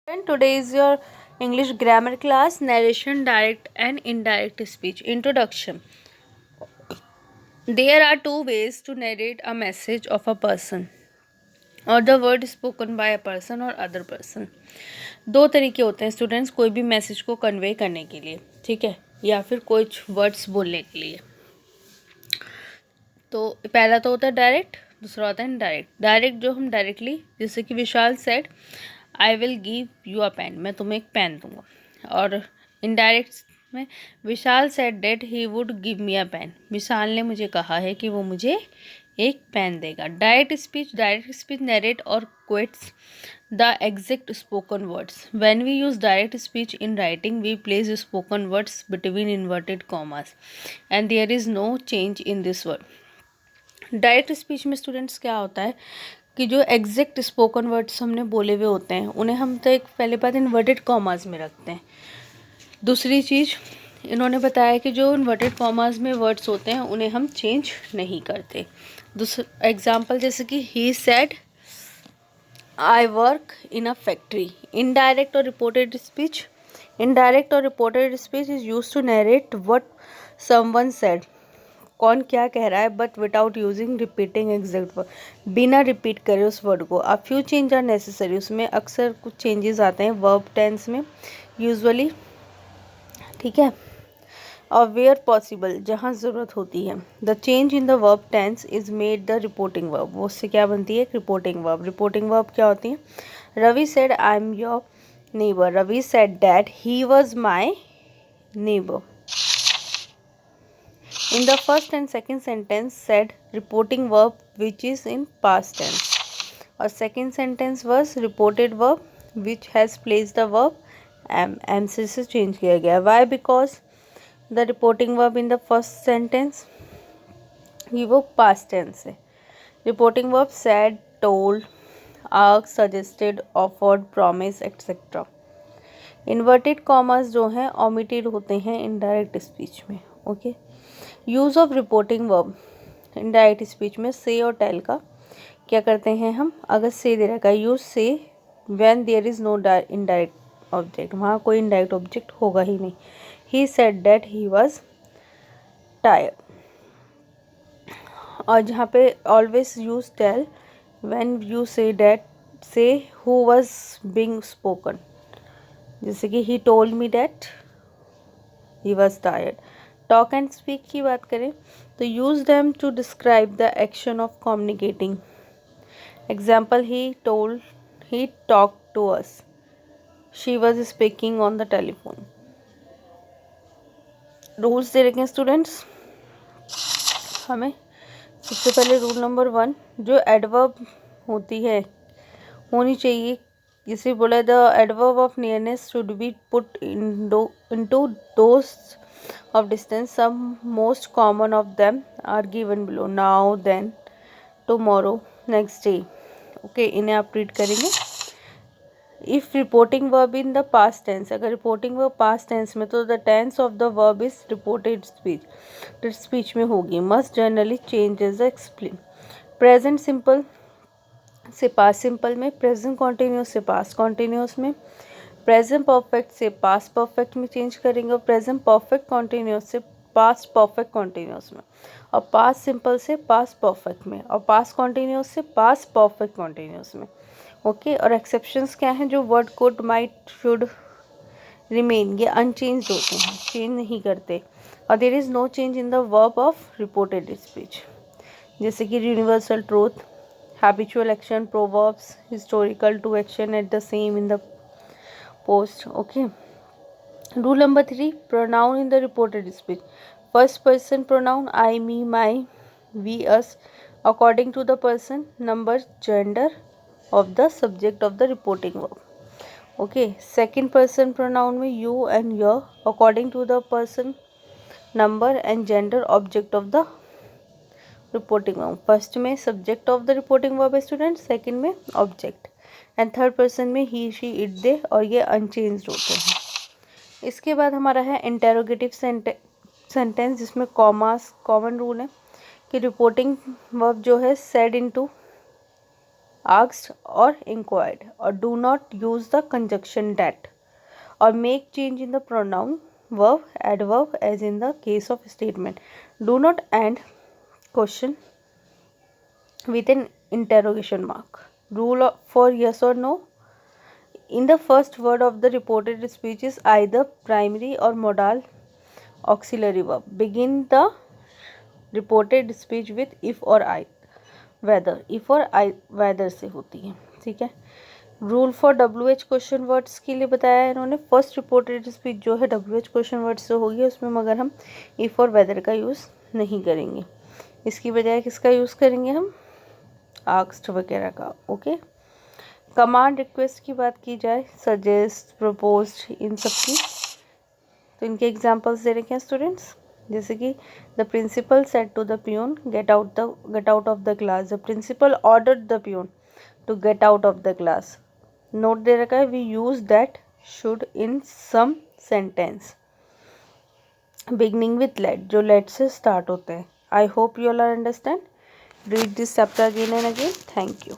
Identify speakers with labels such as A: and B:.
A: And today is your English grammar class, narration, direct and indirect speech. Introduction. There are two ways to narrate a message of a person or the word spoken by a person or other person. दो तरीके होते हैं students कोई भी message को convey करने के लिए, ठीक है, या फिर कुछ वर्ड्स बोलने के लिए। तो पहला तो होता है डायरेक्ट, दूसरा होता है इनडायरेक्ट। डायरेक्ट जो हम डायरेक्टली, जैसे कि Vishal said I will give you a pen, मैं तुम्हें एक पेन दूंगा। और इनडायरेक्ट में Vishal said that he would give me a pen, Vishal ने मुझे कहा है कि वो मुझे एक पेन देगा। डायरेक्ट स्पीच नरेट और quotes the exact spoken words. When we use direct speech in writing we place spoken words between inverted commas and there is no change in this word. Direct speech में students क्या होता है कि जो exact spoken words हमने बोले हुए होते हैं उन्हें हम तो एक पहले बात इन्वर्टेड कॉमास में रखते हैं। दूसरी चीज़ इन्होंने बताया कि जो इन्वर्टेड कॉमास में वर्ड्स होते हैं उन्हें हम चेंज नहीं करते। दूसरा एग्जांपल जैसे कि he said I work in a factory. Indirect और reported speech is used to narrate what someone said, कौन क्या कह रहा है, but without using repeating exact word, बिना रिपीट करे उस वर्ड को। A few change are necessary, उसमें अक्सर कुछ चेंजेस आते हैं वर्ब टेंस में यूजुअली, ठीक है, और वेयर पॉसिबल, जहाँ ज़रूरत होती है। The change in the verb tense is made the reporting verb, वो उससे क्या बनती है, रिपोर्टिंग वर्ब। रिपोर्टिंग वर्ब क्या होती है, Ravi said I am your neighbour, Ravi said that he was my neighbour. In the first and second sentence said reporting verb which is in past tense, और second sentence was reported verb which has placed the verb am से change किया गया। Why? Because the reporting verb in the first sentence ये वो past tense है। Reporting verb said, told, asked, suggested, offered, promised, etc. Inverted commas जो हैं omitted होते हैं इनडायरेक्ट स्पीच में, okay. Use of reporting verb indirect speech में से और टेल का क्या करते हैं हम, अगर से दे रखा है use say when there is no indirect object, वहाँ कोई इनडायरेक्ट ऑब्जेक्ट होगा ही नहीं। He said that he was tired, और जहाँ पे always use tell when you say that से हु वाज बीइंग स्पोकन, जैसे कि he told me that he was tired. Talk and speak की बात करें तो use them to describe the action of communicating. Example he talk to us, she was speaking on the telephone. Rules दे रखे हैं students हमें। सबसे पहले rule number 1, जो एडवर्ब होती है होनी चाहिए, जिसे बोला the adverb of nearness should be put into those of distance. Some most common of them are given below: now, then, tomorrow, next day. Okay, इन्हें आप रीड करेंगे। If reporting verb in the past tense, अगर reporting verb past tense में तो the tense of the verb is reported speech में होगी। Must generally change as explain. Present simple से past simple में, प्रेजेंट कॉन्टिन्यूस से past continuous में, present perfect से पास्ट परफेक्ट में चेंज करेंगे, और प्रेजेंट परफेक्ट कॉन्टिन्यूस से पास्ट परफेक्ट कॉन्टिन्यूस में, और पास्ट सिंपल से पास्ट परफेक्ट में, और पास्ट कॉन्टिन्यूस से पास्ट परफेक्ट कॉन्टिन्यूस में, ओके। और एक्सेप्शंस क्या हैं, जो word could, might, should, remain, ये अनचेंज होते हैं, चेंज नहीं करते। और there is no change in the verb of reported speech, जैसे कि universal truth, habitual action, proverbs, historical to action at the same in the post, okay. Rule number 3, pronoun in the reported speech. First person pronoun I, me, my, we, us, according to the person, number, gender of the subject of the reporting verb, okay. Second person pronoun में you and your, according to the person, number and gender object of the reporting verb. First में subject of the reporting verb है student, second में object, and third person में he, she, it, दे, और ये unchanged होते हैं। इसके बाद हमारा है इंटेरोगेटिव सेंटेंस, जिसमें कॉमन रूल है कि रिपोर्टिंग वर्ब जो है said into asked or inquired, or do not use the conjunction that, or make change in the pronoun, verb, adverb as in the case of statement. Do not end question with an interrogation mark. Rule for yes or no. In the first word of the reported speech is either primary or modal auxiliary verb. Begin the reported speech with if or I, whether. if और I whether से होती है, ठीक है। Rule for WH question words के लिए बताया है इन्होंने। फर्स्ट रिपोर्टेड स्पीच जो है WH क्वेश्चन वर्ड्स से होगी, उसमें मगर हम इफ़ और वेदर का यूज़ नहीं करेंगे, इसकी बजाय किसका यूज़ करेंगे हम, आस्क्ड वगैरह का। ओके। कमांड रिक्वेस्ट की बात की जाए, सजेस्ट, प्रपोज्ड, इन सब की, तो इनके एग्जांपल्स दे रखे हैं स्टूडेंट्स। जैसे कि the principal said to the peon get out of the class, the principal ordered the peon to get out of the class. Note दे रखा है we use that should in some sentence, beginning with let, जो let से start होते हैं। I hope you all are understand. Read this chapter again and again. Thank you.